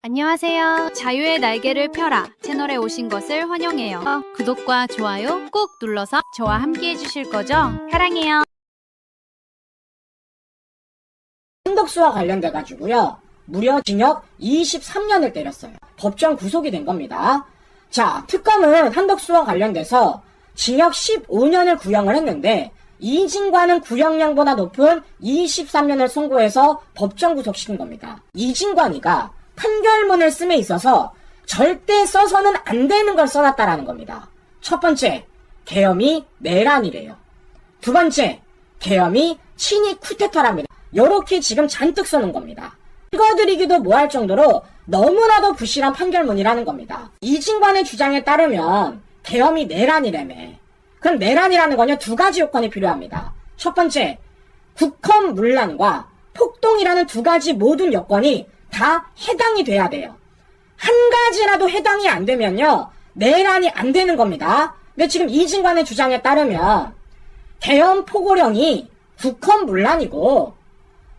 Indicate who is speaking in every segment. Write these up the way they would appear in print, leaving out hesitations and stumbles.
Speaker 1: 안녕하세요. 자유의 날개를 펴라 채널에 오신 것을 환영해요. 구독과 좋아요 꼭 눌러서 저와 함께 해주실 거죠? 사랑해요.
Speaker 2: 한덕수와 관련돼 가지고요. 무려 징역 23년을 때렸어요. 법정 구속이 된 겁니다. 자, 특검은 한덕수와 관련돼서 징역 15년을 구형을 했는데 이진관은 구형량보다 높은 23년을 선고해서 법정 구속시킨 겁니다. 이진관이가 판결문을 씀에 있어서 절대 써서는 안 되는 걸 써놨다라는 겁니다. 첫 번째, 계엄이 내란이래요. 두 번째, 계엄이 친위 쿠데타랍니다. 요렇게 지금 잔뜩 써놓은 겁니다. 읽어드리기도 뭐할 정도로 너무나도 부실한 판결문이라는 겁니다. 이진관의 주장에 따르면 계엄이 내란이라며. 그럼 내란이라는 건요, 두 가지 요건이 필요합니다. 첫 번째, 국헌문란과 폭동이라는 두 가지 모든 요건이 다 해당이 돼야 돼요. 한 가지라도 해당이 안 되면요, 내란이 안 되는 겁니다. 근데 지금 이진관의 주장에 따르면 계엄 포고령이 국헌문란이고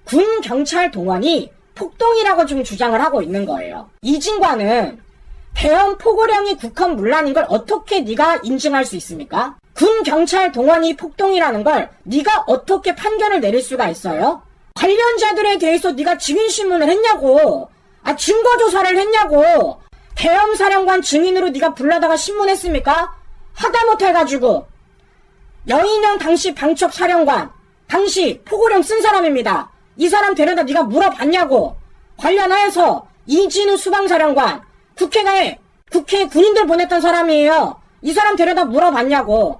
Speaker 2: 군 경찰 동원이 폭동이라고 지금 주장을 하고 있는 거예요. 이진관은 계엄 포고령이 국헌문란인 걸 어떻게 네가 인증할 수 있습니까? 군 경찰 동원이 폭동이라는 걸 네가 어떻게 판결을 내릴 수가 있어요? 관련자들에 대해서 네가 증인신문을 했냐고, 증거조사를 했냐고, 계엄사령관 증인으로 네가 불러다가 신문했습니까? 하다못해 해가지고 여인영 당시 방첩사령관, 당시 포고령 쓴 사람입니다. 이 사람 데려다 네가 물어봤냐고. 관련하여서 이진우 수방사령관, 국회에 군인들 보냈던 사람이에요. 이 사람 데려다 물어봤냐고.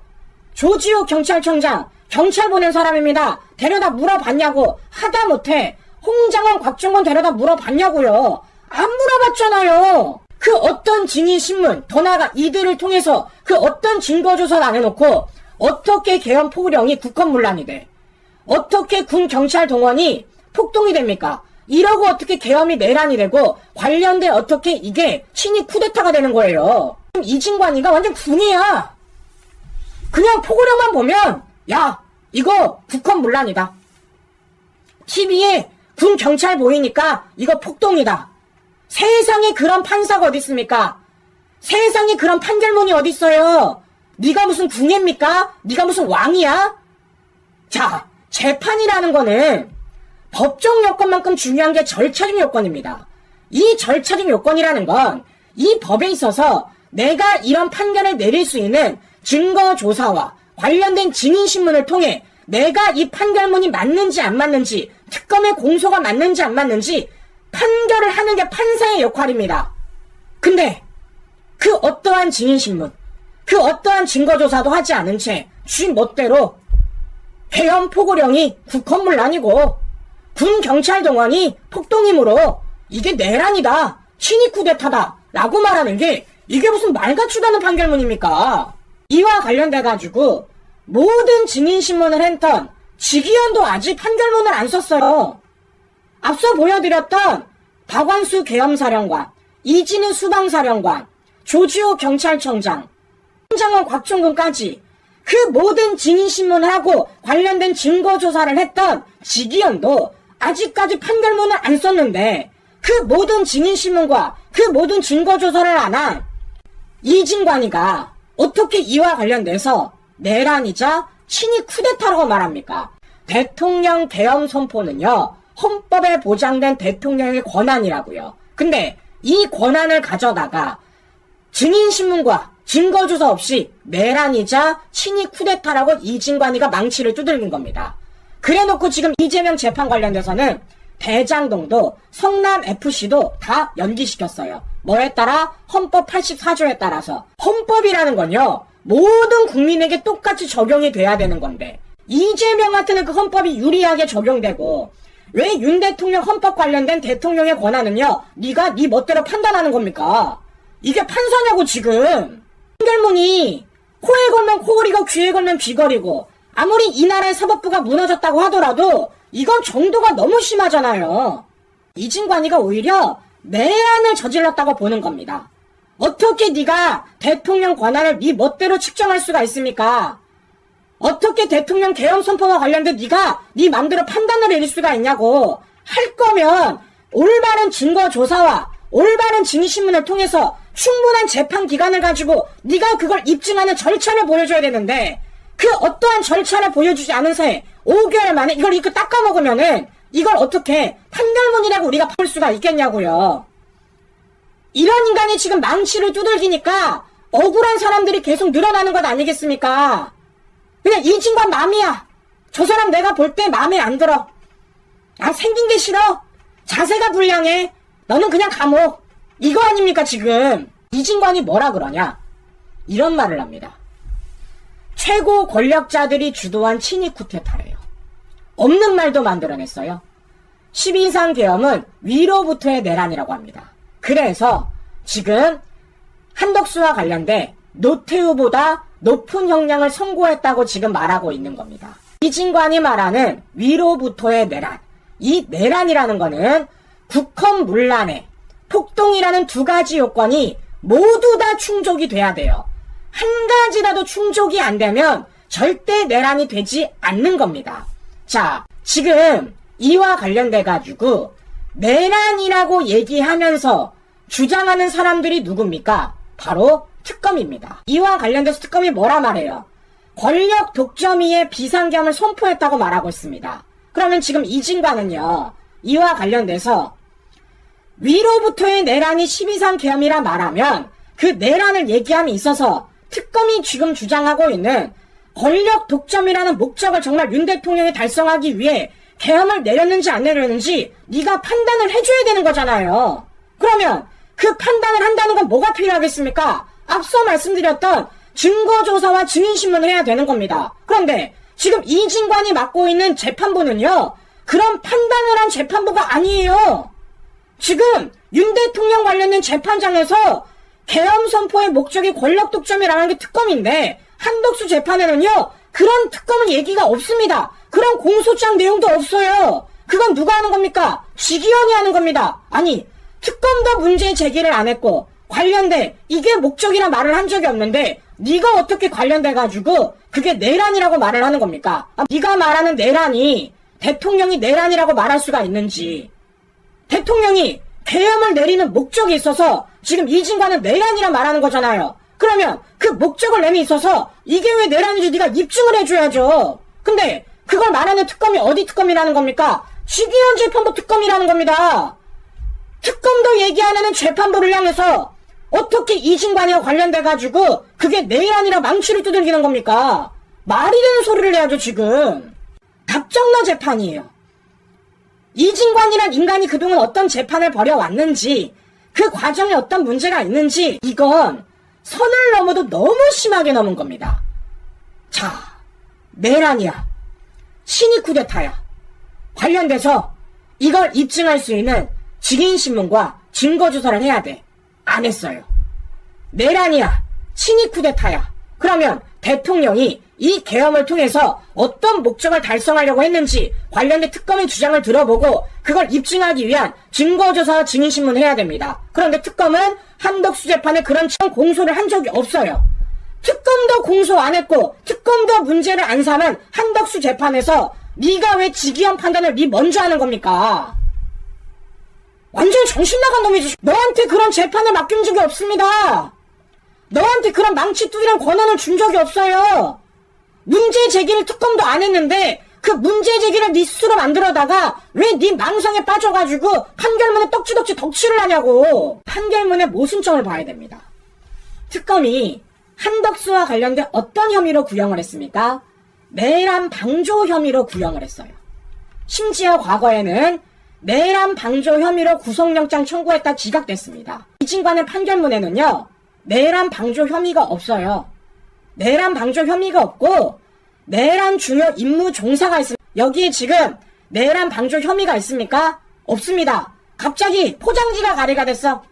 Speaker 2: 조지호 경찰청장, 경찰 보낸 사람입니다. 데려다 물어봤냐고. 하다못해 홍장원, 곽종건 데려다 물어봤냐고요. 안 물어봤잖아요. 그 어떤 증인신문, 더 나아가 이들을 통해서 그 어떤 증거조사를 안 해놓고 어떻게 계엄 포고령이 국헌문란이 돼? 어떻게 군 경찰 동원이 폭동이 됩니까? 이러고 어떻게 계엄이 내란이 되고 관련돼 어떻게 이게 친위 쿠데타가 되는 거예요. 이진관이가 완전 궁이야. 그냥 포고령만 보면 야, 이거 국헌문란이다. TV에 군 경찰 보이니까 이거 폭동이다. 세상에 그런 판사가 어디 있습니까? 세상에 그런 판결문이 어디 있어요? 네가 무슨 궁예입니까? 네가 무슨 왕이야? 자, 재판이라는 거는 법정 요건만큼 중요한 게 절차적 요건입니다. 이 절차적 요건이라는 건 이 법에 있어서 내가 이런 판결을 내릴 수 있는 증거조사와 관련된 증인신문을 통해 내가 이 판결문이 맞는지 안 맞는지, 특검의 공소가 맞는지 안 맞는지 판결을 하는 게 판사의 역할입니다. 근데 그 어떠한 증인신문, 그 어떠한 증거조사도 하지 않은 채 쥐 멋대로 계엄 포고령이 국헌문란이고 군 경찰 동원이 폭동이므로 이게 내란이다, 친위 쿠데타다 라고 말하는 게 이게 무슨 말 같지도 않은 판결문입니까? 이와 관련돼가지고 모든 증인신문을 했던 지기현도 아직 판결문을 안 썼어요. 앞서 보여드렸던 박완수 계엄사령관, 이진우 수방사령관, 조지호 경찰청장, 홍장원 곽종근까지 그 모든 증인신문을 하고 관련된 증거조사를 했던 지기현도 아직까지 판결문을 안 썼는데 그 모든 증인신문과 그 모든 증거조사를 안 한 이진관이가 어떻게 이와 관련돼서 내란이자 친위 쿠데타라고 말합니까? 대통령 계엄 선포는요, 헌법에 보장된 대통령의 권한이라고요. 근데 이 권한을 가져다가 증인신문과 증거조사 없이 내란이자 친위 쿠데타라고 이진관이가 망치를 두들긴 겁니다. 그래놓고 지금 이재명 재판 관련돼서는 대장동도 성남FC도 다 연기시켰어요. 뭐에 따라? 헌법 84조에 따라서. 헌법이라는 건요, 모든 국민에게 똑같이 적용이 돼야 되는 건데 이재명한테는 그 헌법이 유리하게 적용되고 왜 윤 대통령 헌법 관련된 대통령의 권한은요, 네가 네 멋대로 판단하는 겁니까? 이게 판사냐고 지금. 판결문이 코에 걸면 코걸이고 귀에 걸면 귀걸이고 아무리 이 나라의 사법부가 무너졌다고 하더라도 이건 정도가 너무 심하잖아요. 이진관이가 오히려 내란을 저질렀다고 보는 겁니다. 어떻게 네가 대통령 권한을 네 멋대로 측정할 수가 있습니까? 어떻게 대통령 계엄 선포와 관련된 네가 네 맘대로 판단을 내릴 수가 있냐고. 할 거면 올바른 증거 조사와 올바른 증인신문을 통해서 충분한 재판 기간을 가지고 네가 그걸 입증하는 절차를 보여줘야 되는데 그 어떠한 절차를 보여주지 않은 사이에 5개월 만에 이걸 이렇게 닦아먹으면은 이걸 어떻게 판결문이라고 우리가 볼 수가 있겠냐고요. 이런 인간이 지금 망치를 두들기니까 억울한 사람들이 계속 늘어나는 것 아니겠습니까? 그냥 이진관 맘이야. 저 사람 내가 볼 때 마음에 안 들어. 아, 생긴 게 싫어. 자세가 불량해. 너는 그냥 감옥. 이거 아닙니까 지금. 이진관이 뭐라 그러냐. 이런 말을 합니다. 최고 권력자들이 주도한 친위 쿠데타예요. 없는 말도 만들어냈어요. 12인상 계엄은 위로부터의 내란이라고 합니다. 그래서 지금 한덕수와 관련돼 노태우보다 높은 형량을 선고했다고 지금 말하고 있는 겁니다. 이진관이 말하는 위로부터의 내란. 이 내란이라는 거는 국헌 문란에 폭동이라는 두 가지 요건이 모두 다 충족이 돼야 돼요. 한 가지라도 충족이 안 되면 절대 내란이 되지 않는 겁니다. 자, 지금 이와 관련돼 가지고 내란이라고 얘기하면서 주장하는 사람들이 누굽니까? 바로 특검입니다. 이와 관련돼서 특검이 뭐라 말해요? 권력 독점위의 비상계엄을 선포했다고 말하고 있습니다. 그러면 지금 이진관은요, 이와 관련돼서 위로부터의 내란이 12상 계엄이라 말하면 그 내란을 얘기함에 있어서 특검이 지금 주장하고 있는 권력 독점이라는 목적을 정말 윤 대통령이 달성하기 위해 계엄을 내렸는지 안 내렸는지 네가 판단을 해줘야 되는 거잖아요. 그러면 그 판단을 한다는 건 뭐가 필요하겠습니까? 앞서 말씀드렸던 증거조사와 증인신문을 해야 되는 겁니다. 그런데 지금 이진관이 맡고 있는 재판부는요, 그런 판단을 한 재판부가 아니에요. 지금 윤 대통령 관련된 재판장에서 계엄 선포의 목적이 권력 독점이라는 게 특검인데 한덕수 재판에는요, 그런 특검을 얘기가 없습니다. 그런 공소장 내용도 없어요. 그건 누가 하는 겁니까? 지기현이 하는 겁니다. 아니, 특검도 문제 제기를 안 했고 관련돼 이게 목적이라 말을 한 적이 없는데 네가 어떻게 관련돼가지고 그게 내란이라고 말을 하는 겁니까? 네가 말하는 내란이 대통령이 내란이라고 말할 수가 있는지, 대통령이 계엄을 내리는 목적이 있어서 지금 이진관은 내란이라 말하는 거잖아요. 그러면 그 목적을 내미 있어서 이게 왜 내란인지 네가 입증을 해줘야죠. 근데 그걸 말하는 특검이 어디 특검이라는 겁니까? 지기현 재판부 특검이라는 겁니다. 특검도 얘기 안 하는 재판부를 향해서 어떻게 이진관이와 관련돼가지고 그게 내란이라 망치를 두들기는 겁니까? 말이 되는 소리를 해야죠 지금. 답정너 재판이에요. 이진관이란 인간이 그동안 어떤 재판을 벌여왔는지, 그 과정에 어떤 문제가 있는지, 이건 선을 넘어도 너무 심하게 넘은 겁니다. 자, 내란이야, 친위 쿠데타야, 관련돼서 이걸 입증할 수 있는 증인신문과 증거조사를 해야 돼. 안 했어요. 내란이야, 친위 쿠데타야, 그러면 대통령이 이 계엄을 통해서 어떤 목적을 달성하려고 했는지 관련된 특검의 주장을 들어보고 그걸 입증하기 위한 증거조사와 증인신문을 해야 됩니다. 그런데 특검은 한덕수 재판에 그런 공소를 한 적이 없어요. 특검도 공소 안 했고 특검도 문제를 안 삼은 한덕수 재판에서 네가 왜 지기현 판단을 네 먼저 하는 겁니까? 완전 정신 나간 놈이지. 너한테 그런 재판을 맡긴 적이 없습니다. 너한테 그런 망치 두드리는 권한을 준 적이 없어요. 문제 제기를 특검도 안 했는데 그 문제 제기를 네 스스로 만들어다가 왜 네 망상에 빠져가지고 판결문에 떡지덕지 덕칠을 하냐고. 판결문의 모순점을 봐야 됩니다. 특검이 한덕수와 관련된 어떤 혐의로 구형을 했습니까? 내란 방조 혐의로 구형을 했어요. 심지어 과거에는 내란 방조 혐의로 구속영장 청구했다 기각됐습니다. 이진관의 판결문에는요, 내란 방조 혐의가 없어요. 내란 방조 혐의가 없고 내란 중요 임무 종사가 있습니다. 여기에 지금 내란 방조 혐의가 있습니까? 없습니다. 갑자기 포장지가 가리가 됐어.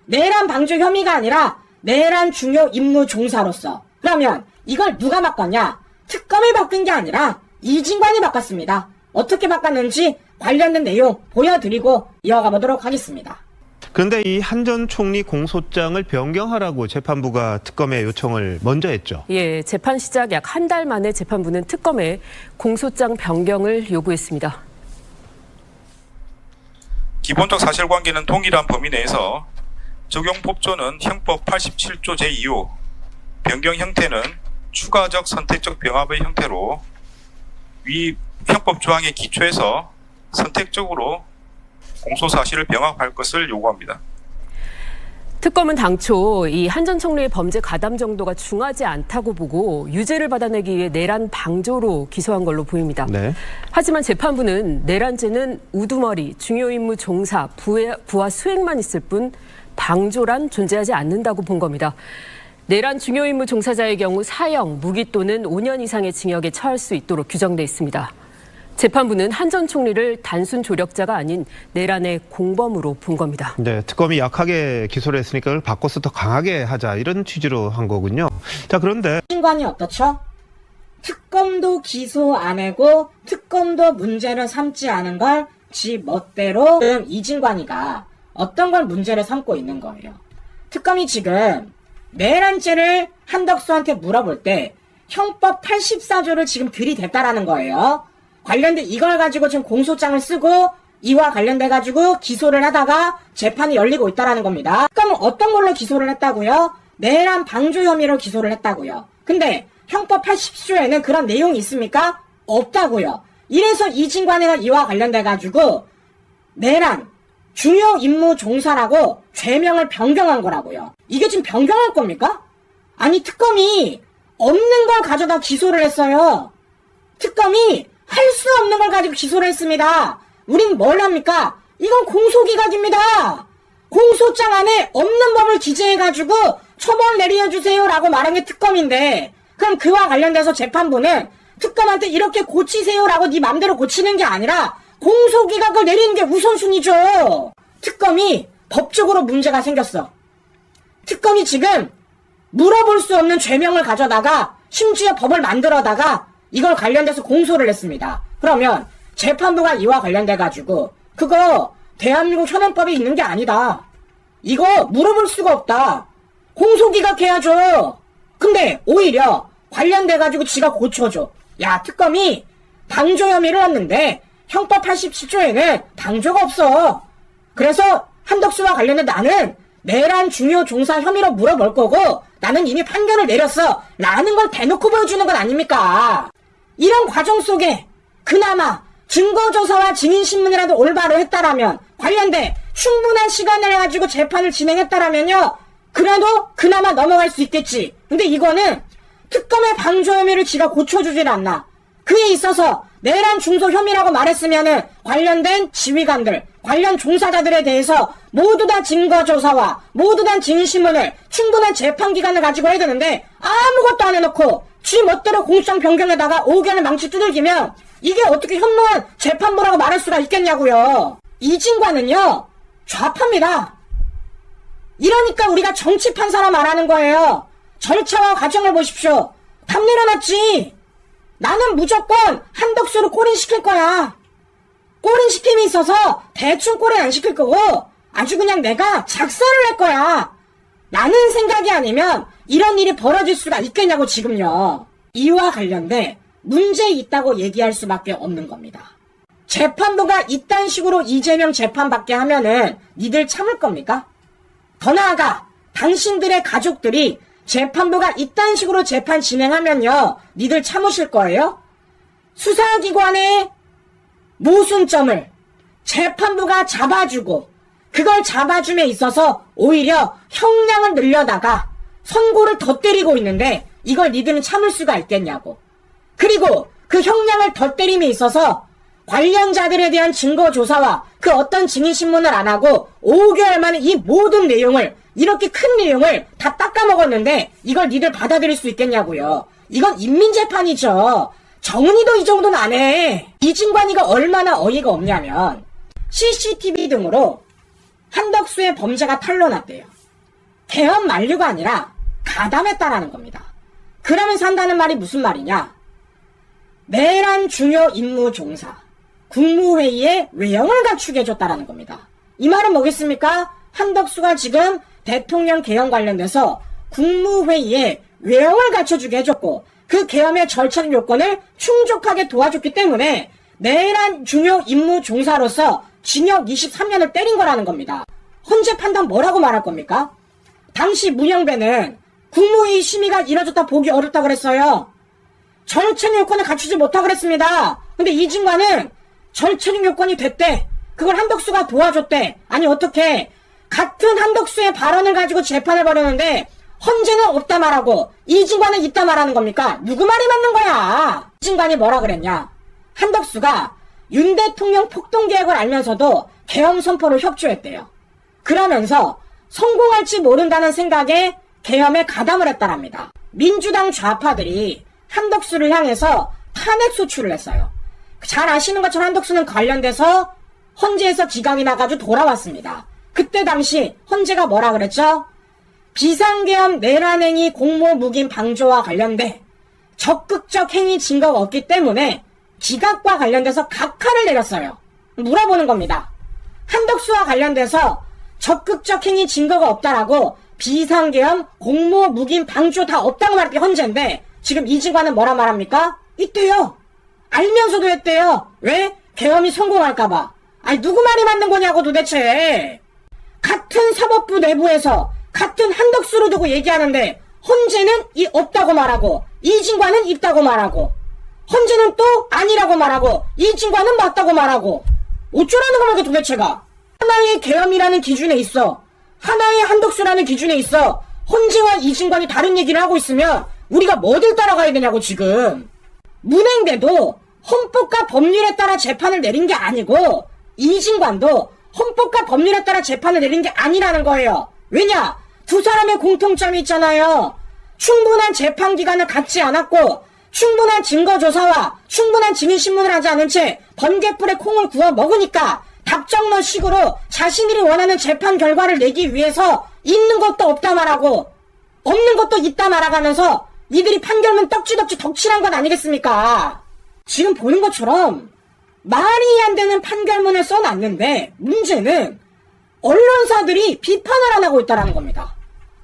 Speaker 2: 내란 방조 혐의가 아니라 내란 중요 임무 종사로서. 그러면 이걸 누가 바꿨냐? 특검이 바꾼 게 아니라 이진관이 바꿨습니다. 어떻게 바꿨는지 관련된 내용 보여드리고 이어가 보도록 하겠습니다.
Speaker 3: 그런데 이 한 전 총리 공소장을 변경하라고 재판부가 특검에 요청을 먼저 했죠.
Speaker 4: 예, 재판 시작 약 한 달 만에 재판부는 특검에 공소장 변경을 요구했습니다.
Speaker 5: 기본적 사실관계는 동일한 범위 내에서 적용 법조는 형법 87조 제2호 변경 형태는 추가적 선택적 병합의 형태로 위 형법 조항에 기초해서 선택적으로 공소사실을 병합할 것을 요구합니다.
Speaker 4: 특검은 당초 이 한 전 총리의 범죄 가담 정도가 중하지 않다고 보고 유죄를 받아내기 위해 내란 방조로 기소한 걸로 보입니다.
Speaker 3: 네.
Speaker 4: 하지만 재판부는 내란죄는 우두머리, 중요 임무 종사, 부하 수행만 있을 뿐 방조란 존재하지 않는다고 본 겁니다. 내란 중요 임무 종사자의 경우 사형, 무기 또는 5년 이상의 징역에 처할 수 있도록 규정돼 있습니다. 재판부는 한 전 총리를 단순 조력자가 아닌 내란의 공범으로 본 겁니다.
Speaker 3: 네, 특검이 약하게 기소를 했으니까 그걸 바꿔서 더 강하게 하자 이런 취지로 한 거군요. 자, 그런데
Speaker 2: 신관이 어떻죠? 특검도 기소 안 하고 특검도 문제를 삼지 않은 걸 지 멋대로 이진관이가 어떤 걸 문제를 삼고 있는 거예요. 특검이 지금 내란죄를 한덕수한테 물어볼 때 형법 84조를 지금 들이댔다라는 거예요. 관련된 이걸 가지고 지금 공소장을 쓰고 이와 관련돼 가지고 기소를 하다가 재판이 열리고 있다라는 겁니다. 그럼 어떤 걸로 기소를 했다고요? 내란 방조 혐의로 기소를 했다고요. 근데 형법 80조에는 그런 내용이 있습니까? 없다고요. 이래서 이진관이가 이와 관련돼 가지고 내란 중요 임무 종사라고 죄명을 변경한 거라고요. 이게 지금 변경할 겁니까? 아니 특검이 없는 걸 가져다 기소를 했어요. 특검이 할 수 없는 걸 가지고 기소를 했습니다. 우린 뭘 합니까? 이건 공소기각입니다. 공소장 안에 없는 법을 기재해가지고 처벌 내려주세요 라고 말한 게 특검인데 그럼 그와 관련돼서 재판부는 특검한테 이렇게 고치세요 라고 네 맘대로 고치는 게 아니라 공소기각을 내리는 게 우선순위죠. 특검이 법적으로 문제가 생겼어. 특검이 지금 물어볼 수 없는 죄명을 가져다가 심지어 법을 만들어다가 이걸 관련돼서 공소를 했습니다. 그러면 재판부가 이와 관련돼가지고 그거 대한민국 현행법에 있는 게 아니다. 이거 물어볼 수가 없다. 공소기각해야죠. 근데 오히려 관련돼가지고 지가 고쳐줘. 야 특검이 방조 혐의를 했는데 형법 87조에는 방조가 없어. 그래서 한덕수와 관련해 나는 내란 중요 종사 혐의로 물어볼 거고 나는 이미 판결을 내렸어 라는 걸 대놓고 보여주는 건 아닙니까? 이런 과정 속에 그나마 증거조사와 증인신문이라도 올바로 했다라면 관련돼 충분한 시간을 가지고 재판을 진행했다라면요 그래도 그나마 넘어갈 수 있겠지. 근데 이거는 특검의 방조 혐의를 지가 고쳐주질 않나. 그에 있어서 내란 중소 혐의라고 말했으면은 관련된 지휘관들, 관련 종사자들에 대해서 모두 다 증거조사와 모두 다 증인신문을 충분한 재판기간을 가지고 해야 되는데 아무것도 안 해놓고 지 멋대로 공소장 변경에다가 5개월 망치 두들기면 이게 어떻게 현무한 재판부라고 말할 수가 있겠냐고요. 이진관은요 좌파입니다. 이러니까 우리가 정치판사라 말하는 거예요. 절차와 과정을 보십시오. 답 내려놨지. 나는 무조건 한덕수를 꼬린시킬 거야. 꼬린시킴이 있어서 대충 꼬린 안 시킬 거고 아주 그냥 내가 작사를 낼 거야. 라는 생각이 아니면 이런 일이 벌어질 수가 있겠냐고 지금요. 이와 관련돼 문제 있다고 얘기할 수밖에 없는 겁니다. 재판부가 이딴 식으로 이재명 재판받게 하면은 니들 참을 겁니까? 더 나아가 당신들의 가족들이 재판부가 이딴 식으로 재판 진행하면요 니들 참으실 거예요? 수사기관의 모순점을 재판부가 잡아주고 그걸 잡아줌에 있어서 오히려 형량을 늘려다가 선고를 더 때리고 있는데 이걸 니들은 참을 수가 있겠냐고. 그리고 그 형량을 더 때림에 있어서 관련자들에 대한 증거조사와 그 어떤 증인신문을 안 하고 5개월 만에 이 모든 내용을 이렇게 큰 내용을 다 닦아먹었는데 이걸 니들 받아들일 수 있겠냐고요. 이건 인민재판이죠. 정은이도 이 정도는 안 해. 이진관이가 얼마나 어이가 없냐면 CCTV 등으로 한덕수의 범죄가 탄로났대요. 개헌 만류가 아니라 가담했다라는 겁니다. 그러면서 한다는 말이 무슨 말이냐. 내란 중요 임무 종사 국무회의에 외형을 갖추게 해줬다라는 겁니다. 이 말은 뭐겠습니까? 한덕수가 지금 대통령 개헌 관련돼서 국무회의에 외형을 갖춰주게 해줬고 그 계엄의 절차적 요건을 충족하게 도와줬기 때문에 내란 중요 임무 종사로서 징역 23년을 때린 거라는 겁니다. 헌재 판단 뭐라고 말할 겁니까? 당시 문영배는 국무회의 심의가 이뤄졌다 보기 어렵다 그랬어요. 절차적 요건을 갖추지 못하고 그랬습니다. 근데 이진관은 절차적 요건이 됐대. 그걸 한덕수가 도와줬대. 아니 어떻게 같은 한덕수의 발언을 가지고 재판을 벌였는데 헌재는 없다 말하고 이진관은 있다 말하는 겁니까? 누구 말이 맞는 거야? 이진관이 뭐라 그랬냐? 한덕수가 윤 대통령 폭동 계획을 알면서도 계엄 선포를 협조했대요. 그러면서 성공할지 모른다는 생각에 계엄에 가담을 했다랍니다. 민주당 좌파들이 한덕수를 향해서 탄핵 소추를 했어요. 잘 아시는 것처럼 한덕수는 관련돼서 헌재에서 기각이 나가지고 돌아왔습니다. 그때 당시 헌재가 뭐라 그랬죠? 비상계엄 내란행위 공모무긴 방조와 관련돼 적극적 행위 증거가 없기 때문에 기각과 관련돼서 각하를 내렸어요. 물어보는 겁니다. 한덕수와 관련돼서 적극적 행위 증거가 없다라고 비상계엄 공모무긴 방조 다 없다고 말했대 헌재인데 지금 이진관은 뭐라 말합니까? 있대요. 알면서도 했대요. 왜? 계엄이 성공할까봐. 아니 누구 말이 맞는 거냐고 도대체. 같은 사법부 내부에서 같은 한덕수로 두고 얘기하는데 헌재는 없다고 말하고 이진관은 있다고 말하고 헌재는 또 아니라고 말하고 이진관은 맞다고 말하고 어쩌라는 겁니까 도대체가. 하나의 계엄이라는 기준에 있어. 하나의 한덕수라는 기준에 있어. 헌재와 이진관이 다른 얘기를 하고 있으면 우리가 뭐들 따라가야 되냐고 지금. 문행대도 헌법과 법률에 따라 재판을 내린 게 아니고 이진관도 헌법과 법률에 따라 재판을 내린 게 아니라는 거예요. 왜냐? 두 사람의 공통점이 있잖아요. 충분한 재판 기간을 갖지 않았고 충분한 증거조사와 충분한 증인신문을 하지 않은 채 번개불에 콩을 구워 먹으니까 답정너식으로 자신들이 원하는 재판 결과를 내기 위해서 있는 것도 없다 말하고 없는 것도 있다 말아가면서 이들이 판결문 떡지덕지 덕칠한 건 아니겠습니까? 지금 보는 것처럼 말이 안 되는 판결문을 써놨는데 문제는 언론사들이 비판을 안 하고 있다는 겁니다.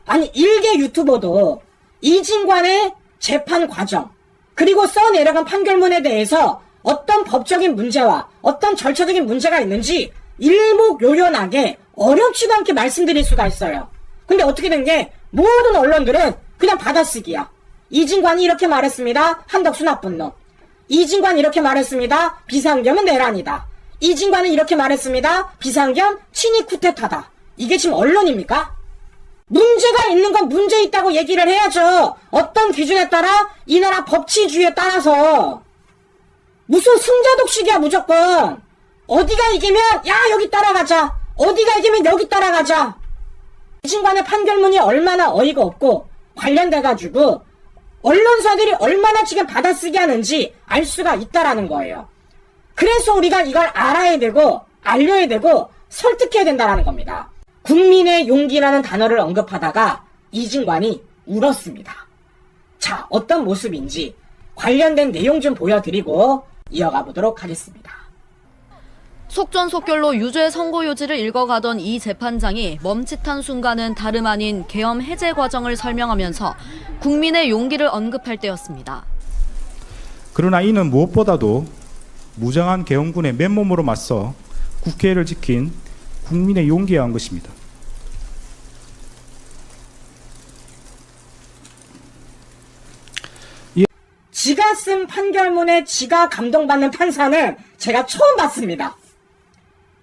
Speaker 2: 아니 일개 유튜버도 이진관의 재판 과정 그리고 써내려간 판결문에 대해서 어떤 법적인 문제와 어떤 절차적인 문제가 있는지 일목요연하게 어렵지도 않게 말씀드릴 수가 있어요. 근데 어떻게 된 게 모든 언론들은 그냥 받아쓰기야. 이진관이 이렇게 말했습니다. 한덕수 나쁜 놈. 이진관이 이렇게 말했습니다. 비상계엄은 내란이다. 이진관은 이렇게 말했습니다. 비상계엄 친위 쿠데타다. 이게 지금 언론입니까? 문제가 있는 건 문제 있다고 얘기를 해야죠. 어떤 기준에 따라 이 나라 법치주의에 따라서. 무슨 승자독식이야 무조건. 어디가 이기면 야 여기 따라가자. 어디가 이기면 여기 따라가자. 이진관의 판결문이 얼마나 어이가 없고 관련돼가지고 언론사들이 얼마나 지금 받아쓰기 하는지 알 수가 있다라는 거예요. 그래서 우리가 이걸 알아야 되고 알려야 되고 설득해야 된다라는 겁니다. 국민의 용기라는 단어를 언급하다가 이진관이 울었습니다. 자, 어떤 모습인지 관련된 내용 좀 보여드리고 이어가 보도록 하겠습니다.
Speaker 6: 속전속결로 유죄 선고 요지를 읽어가던 이 재판장이 멈칫한 순간은 다름 아닌 계엄 해제 과정을 설명하면서 국민의 용기를 언급할 때였습니다.
Speaker 7: 그러나 이는 무엇보다도 무장한 계엄군의 맨몸으로 맞서 국회를 지킨 국민의 용기에 한 것입니다.
Speaker 2: 지가 쓴 판결문에 지가 감동받는 판사는 제가 처음 봤습니다.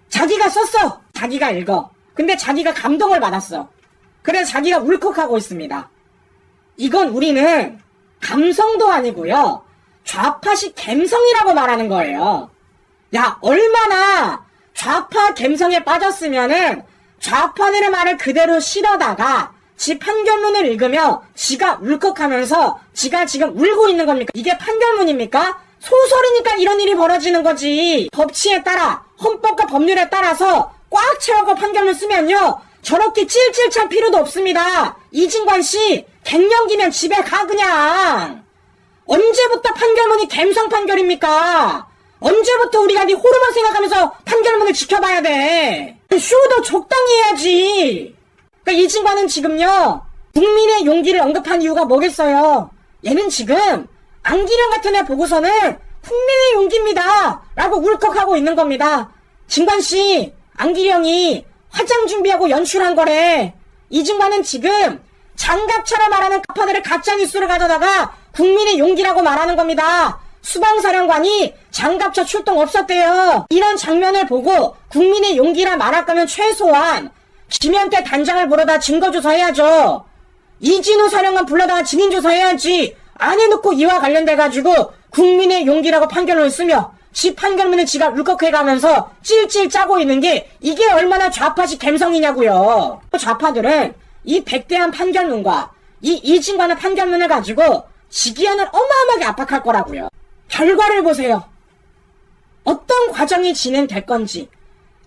Speaker 2: 자기가 썼어. 자기가 읽어. 근데 자기가 감동을 받았어. 그래서 자기가 울컥하고 있습니다. 이건 우리는 감성도 아니고요. 좌파식 갬성이라고 말하는 거예요. 야, 얼마나 좌파 갬성에 빠졌으면은 좌파들의 말을 그대로 실어다가 지 판결문을 읽으며 지가 울컥하면서 지가 지금 울고 있는 겁니까? 이게 판결문입니까? 소설이니까 이런 일이 벌어지는 거지. 법치에 따라 헌법과 법률에 따라서 꽉 채워서 판결문 쓰면요 저렇게 찔찔 찰 필요도 없습니다. 이진관 씨 갱년기면 집에 가 그냥. 언제부터 판결문이 갬성 판결입니까? 언제부터 우리가 네 호르몬 생각하면서 판결문을 지켜봐야 돼. 쇼도 적당히 해야지. 그러니까 이진관은 지금요 국민의 용기를 언급한 이유가 뭐겠어요. 얘는 지금 안기령 같은 애 보고서는 국민의 용기입니다 라고 울컥하고 있는 겁니다. 진관씨, 안기령이 화장 준비하고 연출한 거래. 이진관은 지금 장갑차라 말하는 가파들을 가짜뉴스를 가져다가 국민의 용기라고 말하는 겁니다. 수방사령관이 장갑차 출동 없었대요. 이런 장면을 보고 국민의 용기라 말할 거면 최소한 김현태 단장을 불러다 증거조사 해야죠. 이진우 사령관 불러다가 증인조사 해야지. 안 해놓고 이와 관련돼가지고 국민의 용기라고 판결문을 쓰며 지 판결문을 지가 울컥해가면서 찔찔 짜고 있는 게 이게 얼마나 좌파식 갬성이냐고요. 좌파들은 이 백대한 판결문과 이 이진관의 판결문을 가지고 직위원을 어마어마하게 압박할 거라고요. 결과를 보세요. 어떤 과정이 진행될 건지,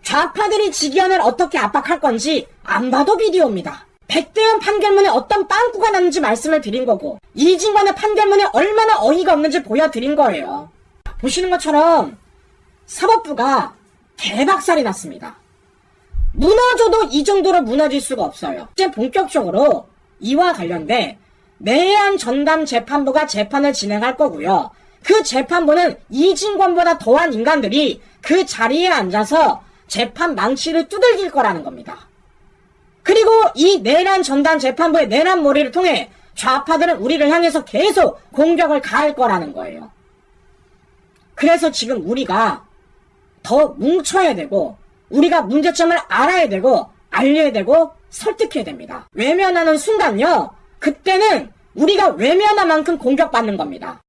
Speaker 2: 좌파들이 직위원을 어떻게 압박할 건지 안 봐도 비디오입니다. 백대현 판결문에 어떤 빵꾸가 났는지 말씀을 드린 거고, 이진관의 판결문에 얼마나 어이가 없는지 보여드린 거예요. 보시는 것처럼 사법부가 개박살이 났습니다. 무너져도 이 정도로 무너질 수가 없어요. 이제 본격적으로 이와 관련돼 내란 전담 재판부가 재판을 진행할 거고요. 그 재판부는 이진관보다 더한 인간들이 그 자리에 앉아서 재판 망치를 두들길 거라는 겁니다. 그리고 이 내란 전담 재판부의 내란 몰이를 통해 좌파들은 우리를 향해서 계속 공격을 가할 거라는 거예요. 그래서 지금 우리가 더 뭉쳐야 되고, 우리가 문제점을 알아야 되고, 알려야 되고, 설득해야 됩니다. 외면하는 순간요, 그때는 우리가 외면한 만큼 공격받는 겁니다.